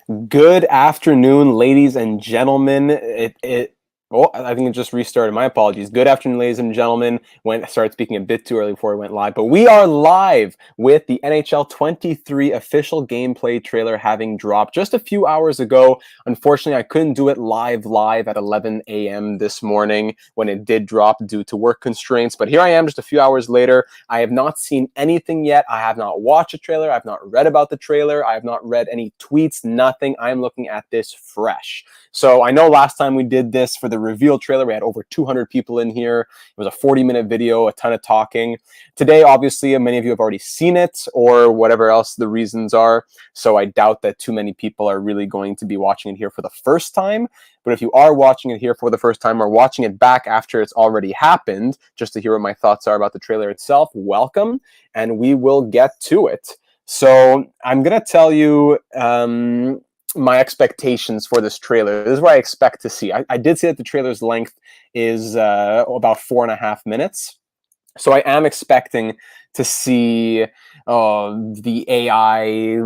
Good afternoon, ladies and gentlemen. I think it just restarted. My apologies. Good afternoon, ladies and gentlemen. Started speaking a bit too early before we went live, but we are live with the NHL 23 official gameplay trailer having dropped just a few hours ago. Unfortunately, I couldn't do it live at 11 a.m. this morning when it did drop due to work constraints. But here I am just a few hours later. I have not seen anything yet. I have not watched a trailer. I've not read about the trailer. I have not read any tweets, nothing. I'm looking at this fresh. So I know last time we did this for the reveal trailer, we had over 200 people in here. It was a 40-minute video, a ton of talking. Today, obviously, many of you have already seen it or whatever else the reasons are. So I doubt that too many people are really going to be watching it here for the first time. But if you are watching it here for the first time or watching it back after it's already happened, just to hear what my thoughts are about the trailer itself, welcome, and we will get to it. So I'm going to tell you my expectations for this trailer. This is what I expect to see. I did say that the trailer's length is about 4.5 minutes. So I am expecting to see the AI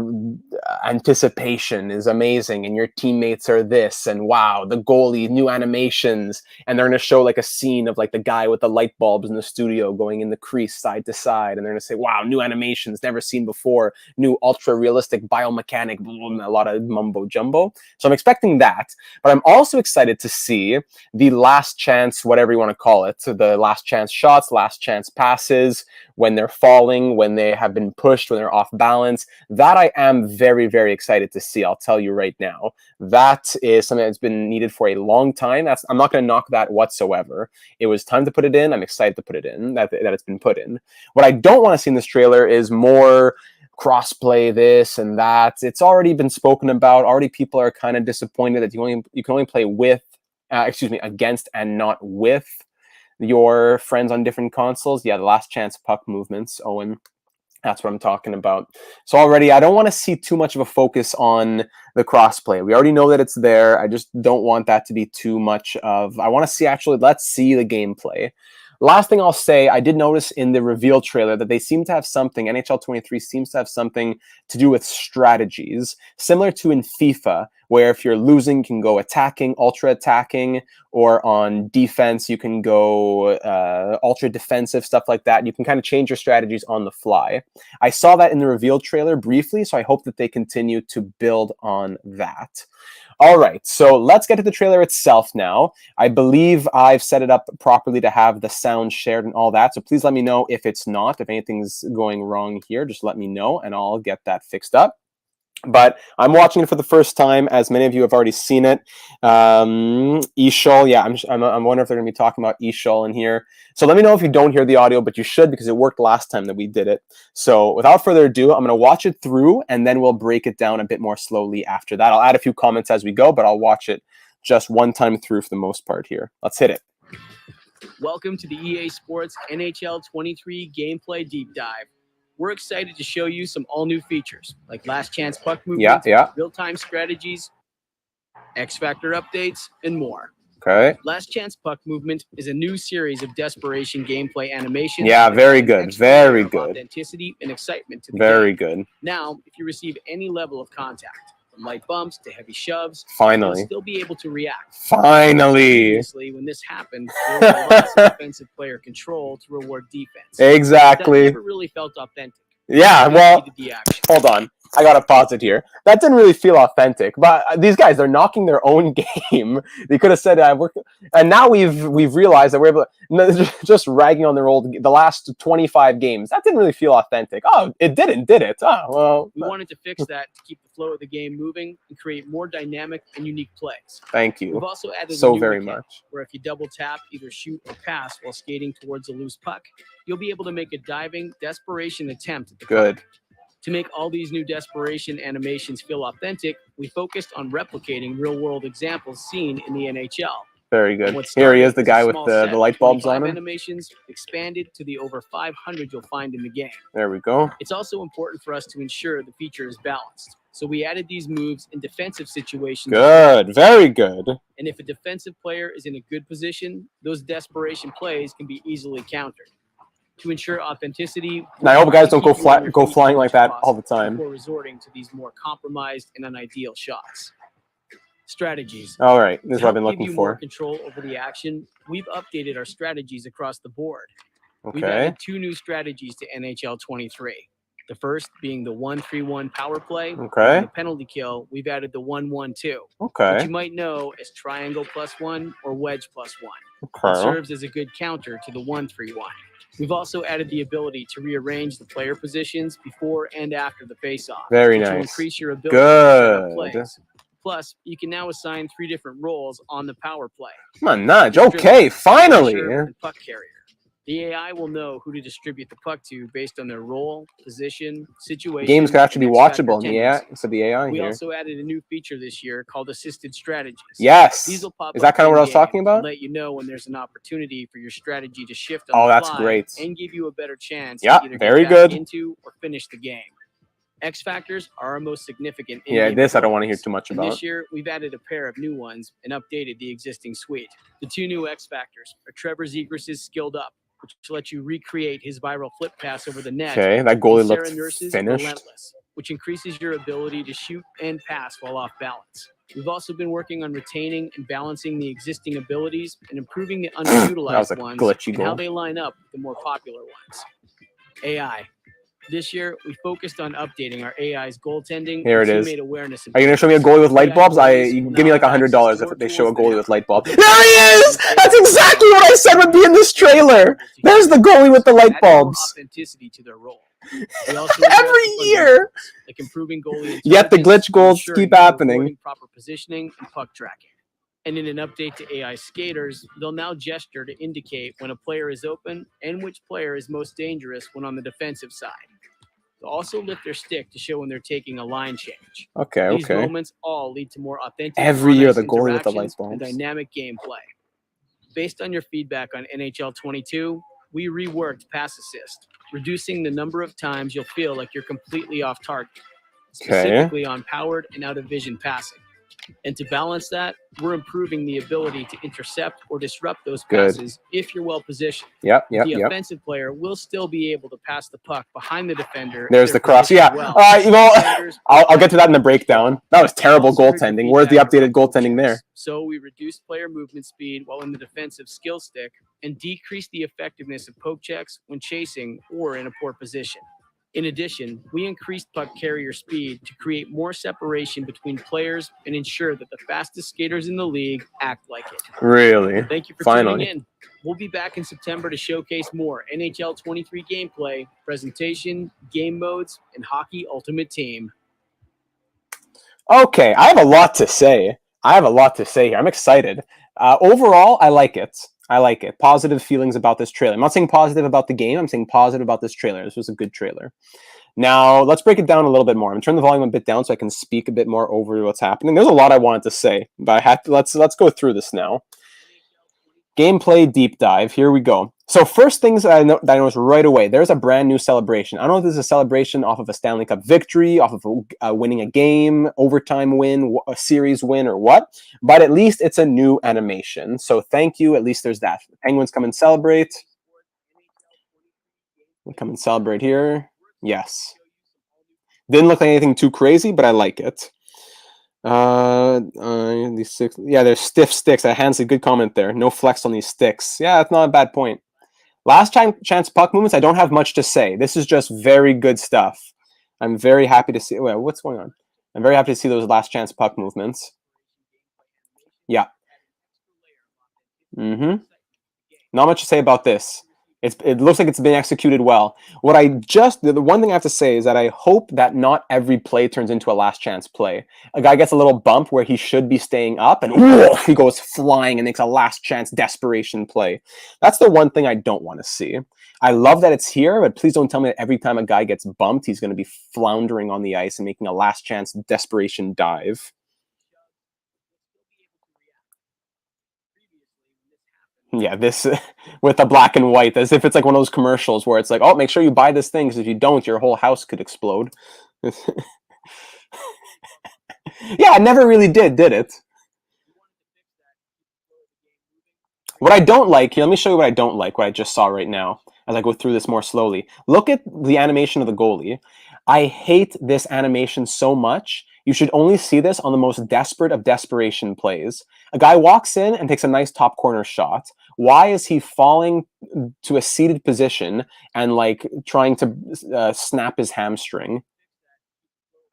anticipation is amazing and your teammates are this, and wow, the goalie, new animations, and they're going to show like a scene of like the guy with the light bulbs in the studio going in the crease side to side, and they're going to say, wow, new animations never seen before, new ultra realistic biomechanic, a lot of mumbo jumbo. So I'm expecting that, but I'm also excited to see the last chance, whatever you want to call it, the last chance shots, last chance passes, when they're falling, when they have been pushed, when they're off balance. That I am very, very excited to see. I'll tell you right now. That is something that's been needed for a long time. I'm not going to knock that whatsoever. It was time to put it in. I'm excited to put it in, that it's been put in. What I don't want to see in this trailer is more crossplay, this and that. It's already been spoken about. Already people are kind of disappointed that you can only play with, against and not with your friends on different consoles. Yeah, the last chance puck movements, Owen. That's what I'm talking about. So already, I don't want to see too much of a focus on the crossplay. We already know that it's there. I just don't want that to be too much of... I want to see, actually, let's see the gameplay. Last thing I'll say, I did notice in the reveal trailer that they seem to have something, NHL 23 seems to have something to do with strategies, similar to in FIFA, where if you're losing, you can go attacking, ultra attacking, or on defense, you can go ultra defensive, stuff like that. You can kind of change your strategies on the fly. I saw that in the reveal trailer briefly, so I hope that they continue to build on that. All right, so let's get to the trailer itself now. I believe I've set it up properly to have the sound shared and all that, so please let me know if it's not. If anything's going wrong here, just let me know, and I'll get that fixed up. But I'm watching it for the first time, as many of you have already seen it. Ishol, yeah, I'm wondering if they're going to be talking about Ishol in here. So let me know if you don't hear the audio, but you should, because it worked last time that we did it. So without further ado, I'm going to watch it through, and then we'll break it down a bit more slowly after that. I'll add a few comments as we go, but I'll watch it just one time through for the most part here. Let's hit it. Welcome to the EA Sports NHL 23 Gameplay Deep Dive. We're excited to show you some all-new features, like last chance puck movement, real-time strategies, X-Factor updates, and more. Okay. Last chance puck movement is a new series of desperation gameplay animations. Yeah, very good. Very good. Authenticity and excitement to the very game. Good. Now, if you receive any level of contact, from light bumps to heavy shoves, finally, you'll still be able to react. Finally. Previously, when this happened, there was lots of defensive player control to reward defense. Exactly. That never really felt authentic. Yeah, well, hold on. I gotta pause it here. That didn't really feel authentic. But these guys, they're knocking their own game. They could have said, and now we've realized that we're able to, just ragging on the last 25 games. That didn't really feel authentic. Oh, it didn't, did it? Oh, well. We wanted to fix that to keep the flow of the game moving and create more dynamic and unique plays. Thank you. We've also added so a new very mechanic, much. where if you double tap, either shoot or pass while skating towards a loose puck, you'll be able to make a diving desperation attempt at the Good. puck. To make all these new desperation animations feel authentic, we focused on replicating real-world examples seen in the NHL. Very good. Here he is, the guy with the light bulbs on him. Animations expanded to the over 500 you'll find in the game. There we go. It's also important for us to ensure the feature is balanced. So we added these moves in defensive situations. Good. Very good. And if a defensive player is in a good position, those desperation plays can be easily countered. To ensure authenticity, and I hope guys don't go flying like that all the time before resorting to these more compromised and unideal shots. Strategies. All right, this is what I've been To help looking give you for. more control over the action, we've updated our strategies across the board. We've Okay. added 2 new strategies to NHL 23. The first being the 1-3-1 power play. Okay. And the penalty kill, we've added the 1-1-2. Okay. Which you might know as triangle +1 or wedge +1. Okay. It serves as a good counter to the 1-3-1. We've also added the ability to rearrange the player positions before and after the faceoff. Very which nice. will increase your ability to set up Good. plays. Plus, you can now assign 3 different roles on the power play. Come on, Nudge. Okay, finally. And puck carrier. The AI will know who to distribute the puck to based on their role, position, situation. Games could actually be watchable in the AI, so the AI we here. also added a new feature this year called Assisted Strategies. Yes. These will pop Is that kind of what I was talking about? let you know when there's an opportunity for your strategy to shift Oh, on the that's fly great. and give you a better chance Yeah, to either very get back good. into or finish the game. X factors are our most significant. Yeah, this I don't want to hear too much about. This year, we've added a pair of new ones and updated the existing suite. The 2 new X factors are Trevor Zegras' Skilled Up, which lets you recreate his viral flip pass over the net. Okay, that goalie looked Nurse's finished. Relentless, which increases your ability to shoot and pass while off balance. We've also been working on retaining and balancing the existing abilities and improving the underutilized ones and how they line up with the more popular ones. AI. This year, we focused on updating our AI's goaltending Here it and is. teammate awareness. Are you going to show me a goalie with light bulbs? You can give me like $100 if they show a goalie with light bulbs. There he is! That's exactly what I said would be in this trailer. There's the goalie with the light bulbs. Authenticity to their role. Every year. Like improving goalie Yet the glitch goals keep happening. Proper positioning and puck tracking. And in an update to AI skaters, they'll now gesture to indicate when a player is open and which player is most dangerous when on the defensive side. They'll also lift their stick to show when they're taking a line change. Okay, These moments all lead to more authentic every year the goalie with the light bulbs. And dynamic gameplay. Based on your feedback on NHL 22, we reworked pass assist, reducing the number of times you'll feel like you're completely off target, specifically on powered and out of vision passing. And to balance that, we're improving the ability to intercept or disrupt those passes if you're well positioned. The offensive player will still be able to pass the puck behind the defender. There's the cross. Yeah. I'll get to that in the breakdown. That was terrible goaltending. Where's the updated goaltending there? So we reduced player movement speed while in the defensive skill stick and decreased the effectiveness of poke checks when chasing or in a poor position. In addition, we increased puck carrier speed to create more separation between players and ensure that the fastest skaters in the league act like it. Really? Thank you for tuning in. We'll be back in September to showcase more NHL 23 gameplay, presentation, game modes, and Hockey Ultimate Team. Okay, I have a lot to say. Here. I'm excited. Overall, I like it. Positive feelings about this trailer. I'm not saying positive about the game. I'm saying positive about this trailer. This was a good trailer. Now, let's break it down a little bit more. I'm going to turn the volume a bit down so I can speak a bit more over what's happening. There's a lot I wanted to say, but I had to, let's go through this now. Gameplay deep dive. Here we go. So first things that I noticed right away, there's a brand new celebration. I don't know if this is a celebration off of a Stanley Cup victory, off of winning a game, overtime win, a series win, or what. But at least it's a new animation. So thank you. At least there's that. The Penguins come and celebrate. We come and celebrate here. Yes. Didn't look like anything too crazy, but I like it. These six, yeah, they're stiff sticks. Hansley, good comment there. No flex on these sticks. Yeah, that's not a bad point. Last chance puck movements, I don't have much to say. This is just very good stuff. I'm very happy to see. Wait, what's going on? I'm very happy to see those last chance puck movements. Yeah. Not much to say about this. It looks like it's been executed well. The one thing I have to say is that I hope that not every play turns into a last chance play. A guy gets a little bump where he should be staying up and he goes flying and makes a last chance desperation play. That's the one thing I don't want to see. I love that it's here, but please don't tell me that every time a guy gets bumped, he's going to be floundering on the ice and making a last chance desperation dive. Yeah, this with the black and white, as if it's like one of those commercials where it's like, oh, make sure you buy this thing because if you don't, your whole house could explode. Yeah, it never really did it? What I don't like here, let me show you what I don't like, what I just saw right now. as I go through this more slowly. Look at the animation of the goalie. I hate this animation so much. You should only see this on the most desperate of desperation plays. A guy walks in and takes a nice top corner shot. Why is he falling to a seated position and like trying to snap his hamstring?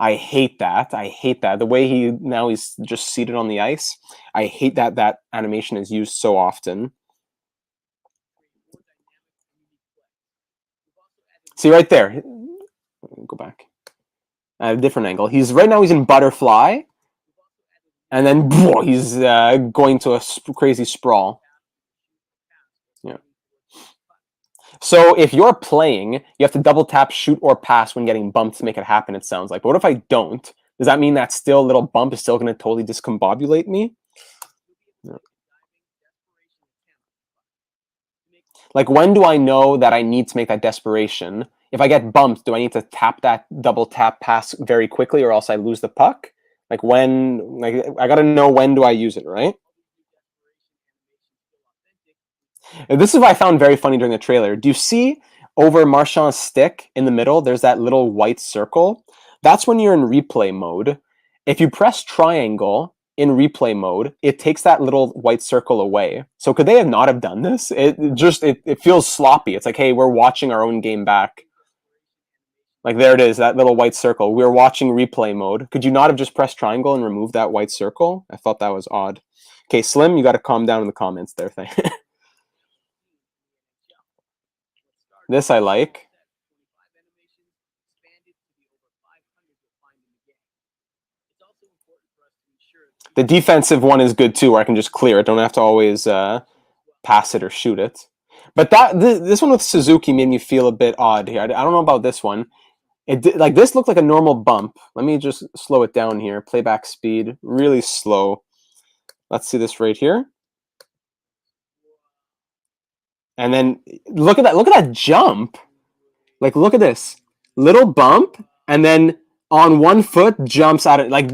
I hate that. I hate that. The way he's just seated on the ice. I hate that that animation is used so often. See right there. Go back. I have a different angle. Right now he's in butterfly, and then he's going to a crazy sprawl. Yeah. So if you're playing, you have to double tap, shoot, or pass when getting bumped to make it happen, it sounds like. But what if I don't? Does that mean that still little bump is still going to totally discombobulate me? Yeah. Like, when do I know that I need to make that desperation? If I get bumped, do I need to tap that double tap pass very quickly or else I lose the puck? Like, when, like, I got to know when do I use it, right? This is what I found very funny during the trailer. Do you see over Marchand's stick in the middle, there's that little white circle? That's when you're in replay mode. If you press triangle in replay mode, it takes that little white circle away. So could they have not have done this? It feels sloppy. It's like, hey, we're watching our own game back. Like, there it is, that little white circle. We're watching replay mode. Could you not have just pressed triangle and removed that white circle? I thought that was odd. Okay, Slim, you got to calm down in the comments there. This I like. The defensive one is good too, where I can just clear it. Don't have to always pass it or shoot it. But this one with Suzuki made me feel a bit odd here. I don't know about this one. Like, this looked like a normal bump. Let me just slow it down here. Playback speed, really slow. Let's see this right here. And then look at that. Look at that jump. Like, look at this little bump, and then on one foot jumps out of, like,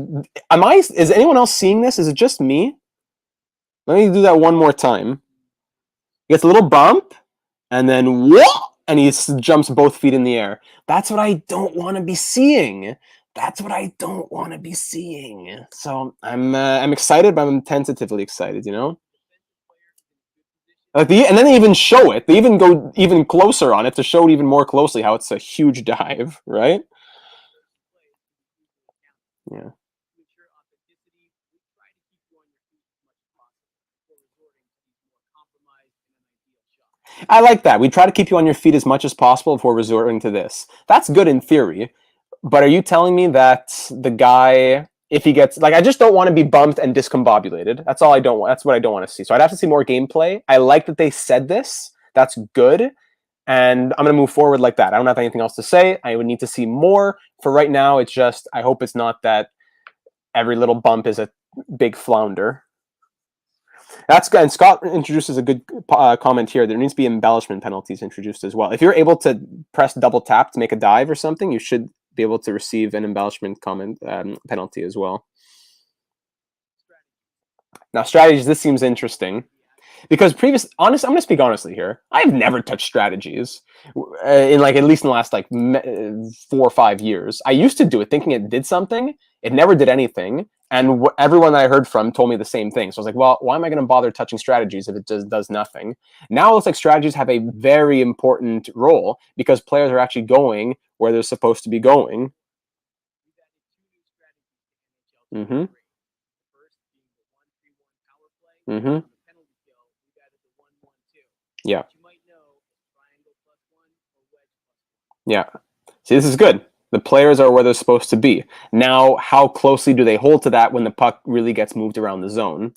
is anyone else seeing this? Is it just me? Let me do that one more time. He gets a little bump, and then whoa, and he jumps both feet in the air. That's what I don't want to be seeing. That's what I don't want to be seeing. So I'm excited, but I'm tentatively excited. You know. And then they even show it. They even go even closer on it to show it even more closely how it's a huge dive, right? Yeah. I like that. We try to keep you on your feet as much as possible before resorting to this. That's good in theory. But are you telling me that the guy, if he gets, like, I just don't want to be bumped and discombobulated. That's all I don't want. That's what I don't want to see. So I'd have to see more gameplay. I like that they said this. That's good. And I'm going to move forward like that. I don't have anything else to say. I would need to see more. For right now, it's just, I hope it's not that every little bump is a big flounder. That's good. And Scott introduces a good comment here. There needs to be embellishment penalties introduced as well. If you're able to press double tap to make a dive or something, you should be able to receive an embellishment penalty as well. Now, strategies, this seems interesting. Because I'm going to speak honestly here. I've never touched strategies in, like, at least in the last, like, 4 or 5 years. I used to do it thinking it did something. It never did anything. And everyone I heard from told me the same thing. So I was like, well, why am I going to bother touching strategies if it just does nothing? Now it looks like strategies have a very important role because players are actually going where they're supposed to be going. Mm-hmm. Mm-hmm. Yeah. Yeah. See, this is good. The players are where they're supposed to be. Now, how closely do they hold to that when the puck really gets moved around the zone?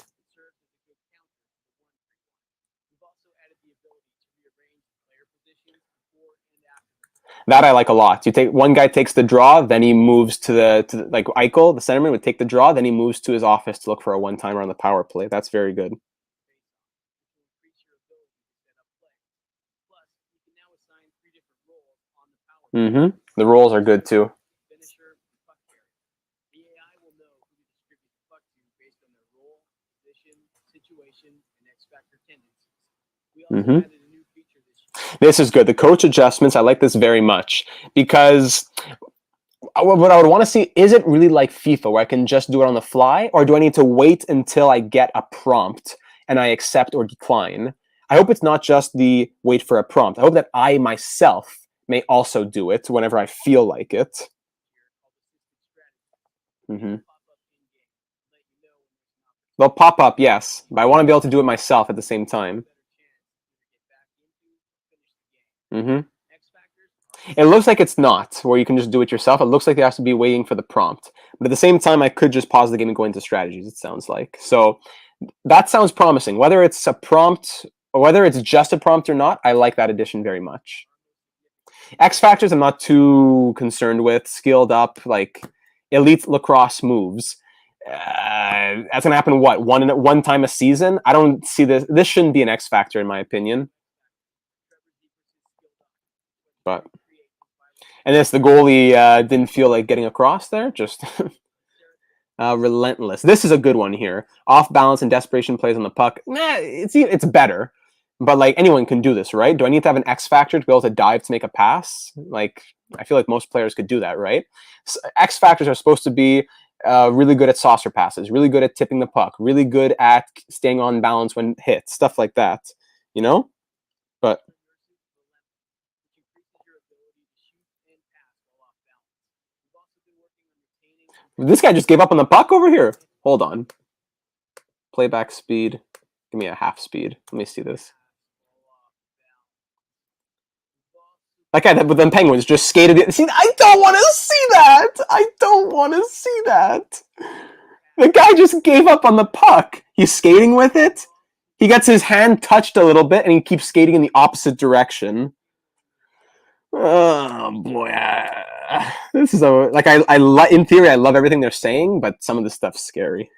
That I like a lot. One guy takes the draw, then he moves to the like Eichel, the centerman would take the draw, then he moves to his office to look for a one-timer on the power play. That's very good. Mm-hmm. The roles are good too. Mm-hmm. This is good. The coach adjustments, I like this very much because what I would want to see, is it really like FIFA where I can just do it on the fly, or do I need to wait until I get a prompt and I accept or decline? I hope it's not just the wait for a prompt. I hope that I myself may also do it whenever I feel like it. Mm-hmm. They'll pop up, yes, but I want to be able to do it myself at the same time. Mm-hmm. It looks like it's not, where you can just do it yourself. It looks like there has to be waiting for the prompt. But at the same time, I could just pause the game and go into strategies, it sounds like. So that sounds promising. Whether it's a prompt, or whether it's just a prompt or not, I like that addition very much. X factors I'm not too concerned with. Skilled up, like elite lacrosse moves. That's gonna happen. What, one time a season? I don't see this. This shouldn't be an X factor in my opinion. But and this, the goalie didn't feel like getting across there. Just relentless. This is a good one here. Off balance and desperation plays on the puck. Nah, it's better. But like anyone can do this, right? Do I need to have an X factor to be able to dive to make a pass? Like I feel like most players could do that, right? So X factors are supposed to be really good at saucer passes, really good at tipping the puck, really good at staying on balance when hit, stuff like that. You know? But this guy just gave up on the puck over here. Hold on. Playback speed. Give me a half speed. Let me see this. That guy with them Penguins just skated it. See, I don't want to see that. I don't want to see that. The guy just gave up on the puck. He's skating with it. He gets his hand touched a little bit, and he keeps skating in the opposite direction. Oh boy, this is like in theory I love everything they're saying, but some of this stuff's scary.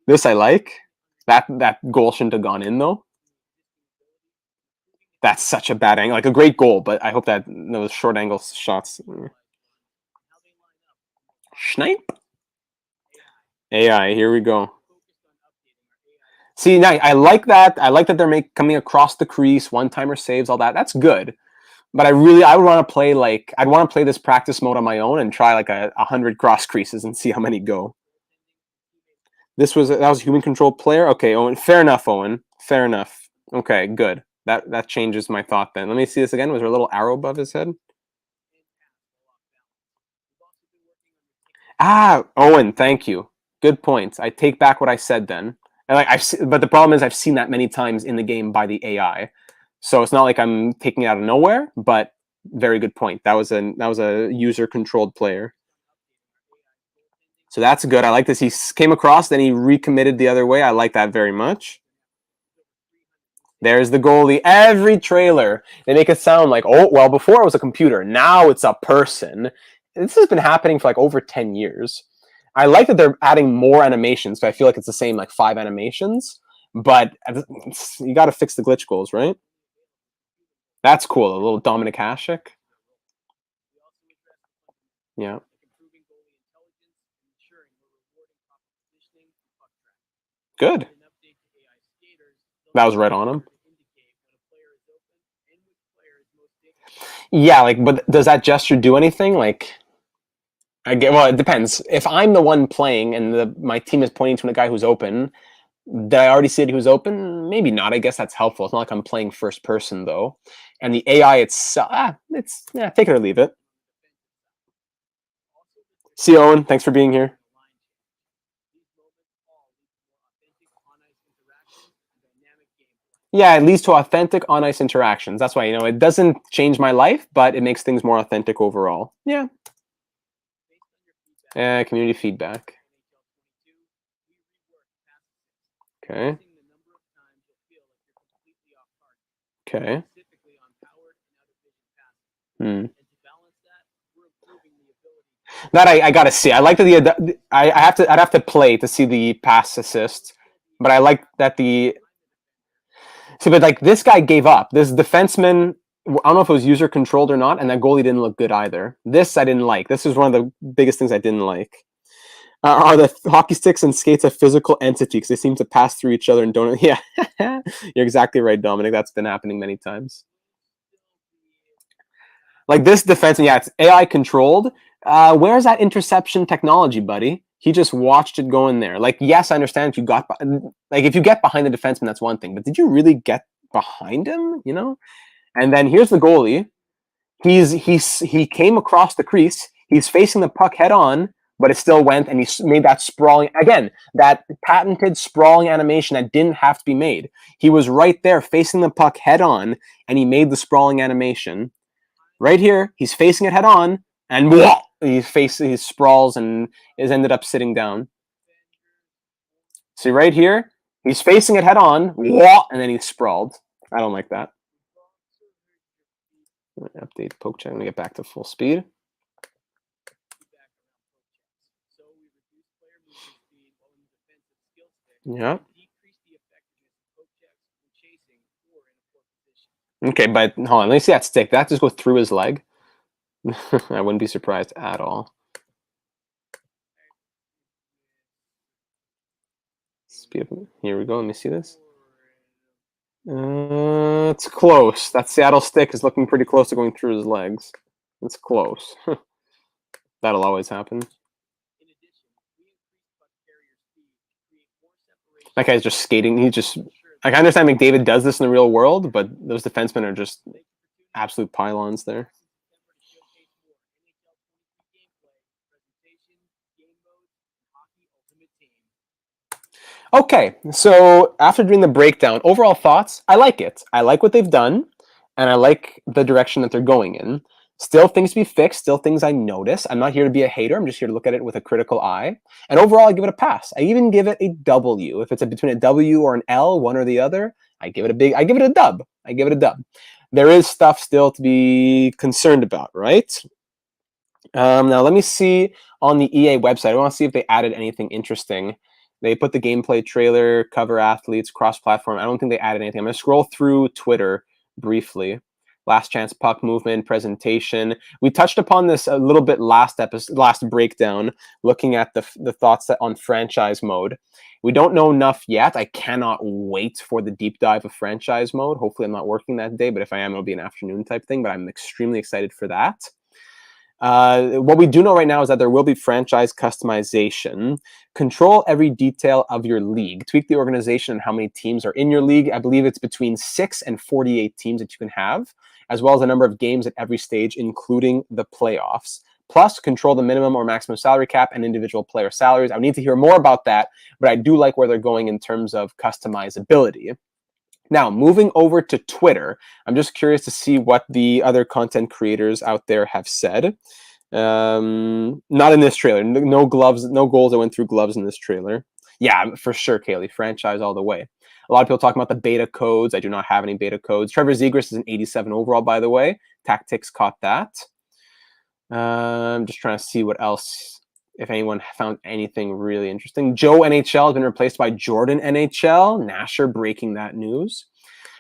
This I like. That goal shouldn't have gone in though. That's such a bad angle. Like a great goal, but I hope that those short angle shots. Snipe. AI, here we go. See, now I like that. I like that they're coming across the crease, one-timer saves, all that. That's good. But I would want to play I'd want to play this practice mode on my own and try like 100 cross creases and see how many go. That was a human controlled player. Okay, Owen. Fair enough, Owen. Fair enough. Okay, good. That changes my thought then. Let me see this again. Was there a little arrow above his head? Ah, Owen, thank you. Good point. I take back what I said then. And but the problem is I've seen that many times in the game by the AI. So it's not like I'm taking it out of nowhere, but very good point. That was a user controlled player. So that's good. I like this. He came across, then he recommitted the other way. I like that very much. There's the goalie. Every trailer, they make it sound like, oh, well, before it was a computer. Now it's a person. This has been happening for like over 10 years. I like that they're adding more animations, so I feel like it's the same, like 5 animations. But you got to fix the glitch goals, right? That's cool. A little Dominic Hasek. Yeah. Good. That was right on him. Yeah, like, but does that gesture do anything? Like, well, it depends. If I'm the one playing and my team is pointing to a guy who's open, did I already see that he was open? Maybe not. I guess that's helpful. It's not like I'm playing first person though. And the AI itself, take it or leave it. See, Owen, thanks for being here. Yeah, it leads to authentic on-ice interactions. That's why, it doesn't change my life, but it makes things more authentic overall. Yeah. Community feedback. Okay. Okay. That I gotta see. I like that I'd have to play to see the pass assist, but I like that but like this guy gave up. This defenseman, I don't know if it was user controlled or not, and that goalie didn't look good either. This I didn't like. This was one of the biggest things I didn't like. Are the hockey sticks and skates a physical entity? Because they seem to pass through each other and don't. Yeah, you're exactly right, Dominic. That's been happening many times. Like this defense, yeah, it's AI controlled. Where's that interception technology, buddy? He just watched it go in there. Like, yes, I understand if you got like if you get behind the defenseman, that's one thing. But did you really get behind him? You know. And then here's the goalie. He came across the crease. He's facing the puck head on, but it still went, and he made that sprawling again. That patented sprawling animation that didn't have to be made. He was right there facing the puck head on, and he made the sprawling animation. Right here, he's facing it head on, and he sprawls and is ended up sitting down. See right here, he's facing it head on, and then he's sprawled. I don't like that. Update poke check. I'm gonna get back to full speed. Yeah. Okay, but hold on. Let me see that stick. That just go through his leg. I wouldn't be surprised at all. Speed up. Here we go. Let me see this. It's close. That Seattle stick is looking pretty close to going through his legs. It's close. That'll always happen. That guy's just skating. He's just like, I understand McDavid does this in the real world, but those defensemen are just absolute pylons there. Okay, so after doing the breakdown, overall thoughts, I like it. I like what they've done, and I like the direction that they're going in. Still things to be fixed, still things I notice. I'm not here to be a hater. I'm just here to look at it with a critical eye. And overall, I give it a pass. I even give it a W. If it's between a W or an L, one or the other, I give it a dub. I give it a dub. There is stuff still to be concerned about, right? Now let me see on the EA website. I want to see if they added anything interesting. They put the gameplay trailer, cover athletes, cross-platform. I don't think they added anything. I'm going to scroll through Twitter briefly. Last chance puck movement, presentation. We touched upon this a little bit last breakdown, looking at the thoughts on franchise mode. We don't know enough yet. I cannot wait for the deep dive of franchise mode. Hopefully I'm not working that day, but if I am, it'll be an afternoon type thing, but I'm extremely excited for that. What we do know right now is that there will be franchise customization. Control every detail of your league. Tweak the organization and how many teams are in your league. I believe it's between 6 and 48 teams that you can have, as well as a number of games at every stage, including the playoffs. Plus, control the minimum or maximum salary cap and individual player salaries. I need to hear more about that, but I do like where they're going in terms of customizability. Now, moving over to Twitter, I'm just curious to see what the other content creators out there have said. Not in this trailer. No gloves, no goals that went through gloves in this trailer. Yeah, for sure, Kaylee. Franchise all the way. A lot of people talking about the beta codes. I do not have any beta codes. Trevor Zegras is an 87 overall, by the way. Tactics caught that. I'm just trying to see what else, if anyone found anything really interesting. Joe NHL has been replaced by Jordan NHL. Nasher breaking that news.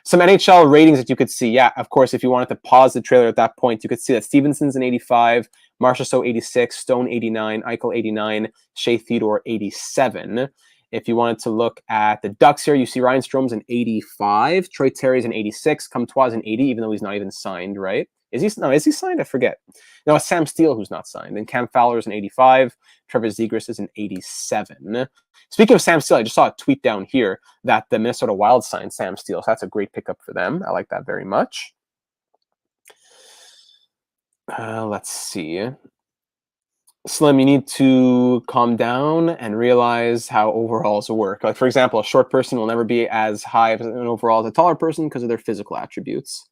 Some NHL ratings that you could see. Yeah, of course, if you wanted to pause the trailer at that point, you could see that Stevenson's an 85, Marchessault 86, Stone 89, Eichel 89, Shea Theodore 87. If you wanted to look at the Ducks here, you see Ryan Strome's an 85, Troy Terry's an 86, Comtois an 80, even though he's not even signed, right? Is he signed? I forget. No, it's Sam Steele who's not signed. And Cam Fowler's an 85. Trevor Zegras is an 87. Speaking of Sam Steele, I just saw a tweet down here that the Minnesota Wild signed Sam Steele. So that's a great pickup for them. I like that very much. Let's see. Slim, you need to calm down and realize how overalls work. Like, for example, a short person will never be as high as an overall as a taller person because of their physical attributes.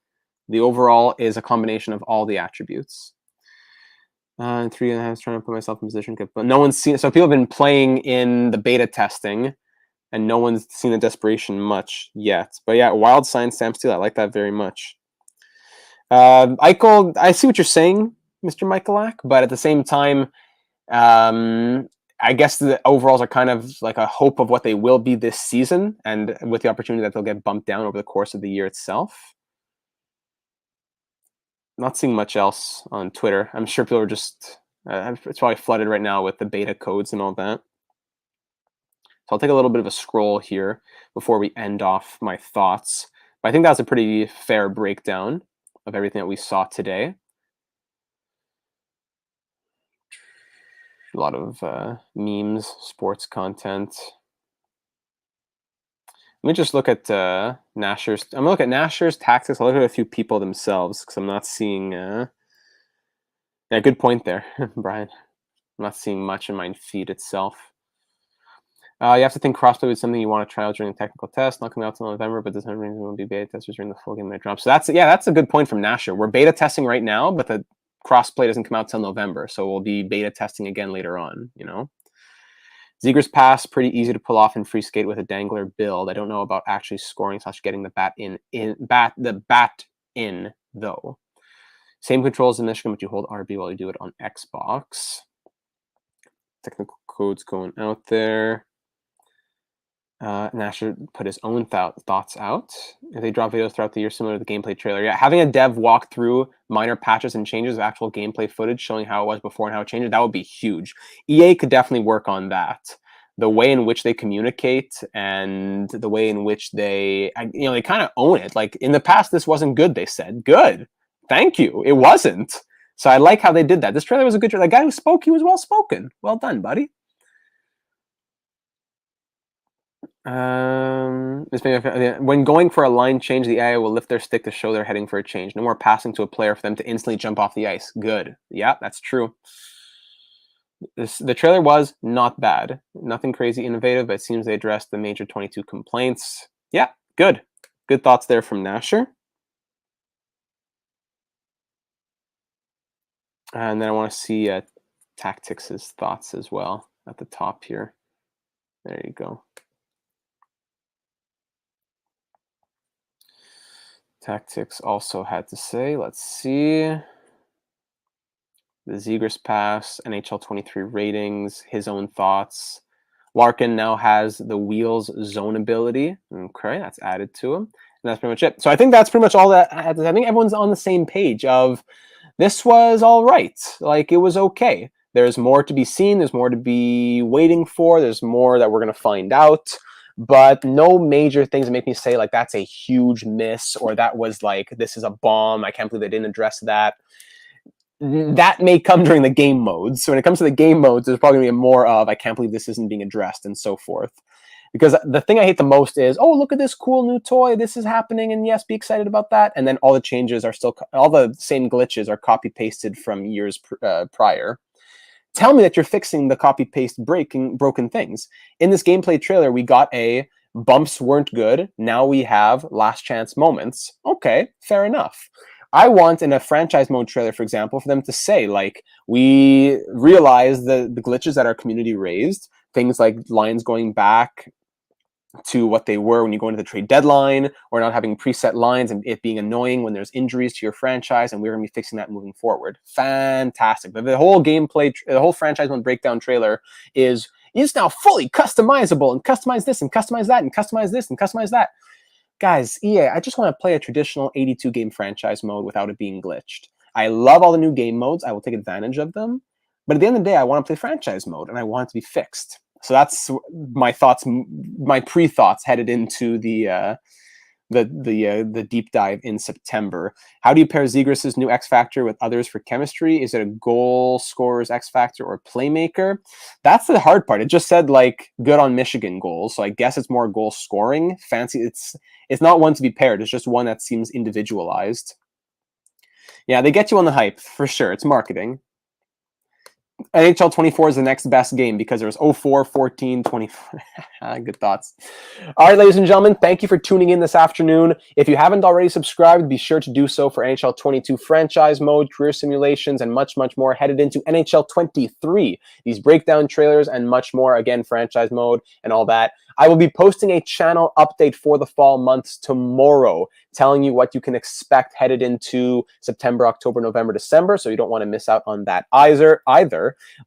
The overall is a combination of all the attributes. 3.5 trying to put myself in position, but no one's seen. So people have been playing in the beta testing, and no one's seen the desperation much yet. But yeah, Wild signed Sam Steele. I like that very much. Eichel, I see what you're saying, Mr. Michalak, but at the same time, I guess the overalls are kind of like a hope of what they will be this season, and with the opportunity that they'll get bumped down over the course of the year itself. Not seeing much else on Twitter. I'm sure people are just It's probably flooded right now with the beta codes and all that. So I'll take a little bit of a scroll here before we end off my thoughts. But I think that's a pretty fair breakdown of everything that we saw today. A lot of memes, sports content. Let me just look at Nasher's. I'm going to look at Nasher's tactics. I'll look at a few people themselves because I'm not seeing... yeah, good point there, Brian. I'm not seeing much in my feed itself. You have to think crossplay was something you want to try out during the technical test, not coming out until November, but this reason will be beta testers during the full game that drops. So that's a good point from Nasher. We're beta testing right now, but the crossplay doesn't come out till November, so we'll be beta testing again later on. You know, Ziegler's pass pretty easy to pull off in free skate with a dangler build. I don't know about actually scoring / getting the bat in though. Same controls in Michigan, but you hold RB while you do it on Xbox. Technical codes going out there. Nasher put his own thoughts out. If they drop videos throughout the year similar to the gameplay trailer. Yeah, having a dev walk through minor patches and changes of actual gameplay footage showing how it was before and how it changed, that would be huge. EA could definitely work on that. The way in which they communicate and the way in which they kind of own it. Like, in the past, this wasn't good, they said. Good. Thank you. It wasn't. So I like how they did that. This trailer was a good trailer. The guy who spoke, he was well-spoken. Well done, buddy. When going for a line change, the AI will lift their stick to show they're heading for a change. No more passing to a player for them to instantly jump off the ice. Good. Yeah, that's true. The trailer was not bad. Nothing crazy innovative, but it seems they addressed the major 22 complaints. Yeah, good. Good thoughts there from Nasher. And then I want to see Tactics' thoughts as well at the top here. There you go. Tactics also had to say, let's see. The Ziegler's pass, NHL 23 ratings, his own thoughts. Larkin now has the wheels zone ability. Okay, that's added to him. And that's pretty much it. So I think that's pretty much all that. I think everyone's on the same page of this was all right. Like, it was okay. There's more to be seen. There's more to be waiting for. There's more that we're going to find out. But no major things that make me say, like, that's a huge miss, or that was like, this is a bomb. I can't believe they didn't address that. That may come during the game modes. So when it comes to the game modes, there's probably going to be more of, I can't believe this isn't being addressed, and so forth. Because the thing I hate the most is, oh, look at this cool new toy. This is happening, and yes, be excited about that. And then all the changes are still, all the same glitches are copy-pasted from years prior. Tell me that you're fixing the copy-paste broken things. In this gameplay trailer, we got a bumps weren't good. Now we have last chance moments. Okay, fair enough. I want in a franchise mode trailer, for example, for them to say, like, we realize the glitches that our community raised, things like lines going back to what they were when you go into the trade deadline, or not having preset lines and it being annoying when there's injuries to your franchise, and we're going to be fixing that moving forward. Fantastic. But the whole gameplay, the whole franchise mode breakdown trailer is now fully customizable, and customize this and customize that and customize this and customize that. Guys, EA, I just want to play a traditional 82-game franchise mode without it being glitched. I love all the new game modes. I will take advantage of them. But at the end of the day, I want to play franchise mode, and I want it to be fixed. So that's my thoughts, my pre-thoughts headed into the deep dive in September. How do you pair Zegras' new X Factor with others for chemistry? Is it a goal scorer's X Factor or playmaker? That's the hard part. It just said, like, good on Michigan goals, so I guess it's more goal scoring. Fancy. It's not one to be paired. It's just one that seems individualized. Yeah, they get you on the hype for sure. It's marketing. NHL 24 is the next best game because there's 04, 14, 24. Good thoughts. All right, ladies and gentlemen, thank you for tuning in this afternoon. If you haven't already subscribed, be sure to do so for NHL 22 franchise mode, career simulations, and much, much more headed into NHL 23. These breakdown trailers and much more, again, franchise mode and all that. I will be posting a channel update for the fall months tomorrow, telling you what you can expect headed into September, October, November, December, so you don't want to miss out on that either.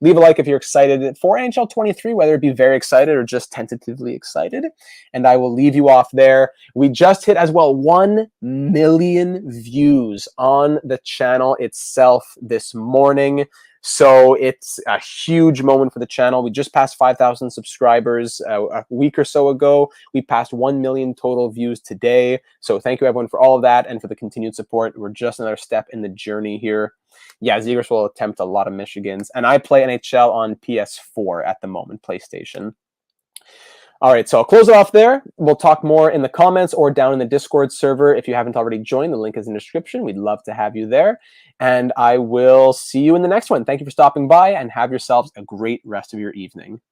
Leave a like if you're excited for NHL 23, whether it be very excited or just tentatively excited, and I will leave you off there. We just hit as well 1 million views on the channel itself this morning. So it's a huge moment for the channel. We just passed 5,000 subscribers a week or so ago. We passed 1 million total views today. So thank you everyone for all of that and for the continued support. We're just another step in the journey here. Yeah, Zegers will attempt a lot of Michigans. And I play NHL on PS4 at the moment, PlayStation. All right, so I'll close it off there. We'll talk more in the comments or down in the Discord server. If you haven't already joined, the link is in the description. We'd love to have you there. And I will see you in the next one. Thank you for stopping by and have yourselves a great rest of your evening.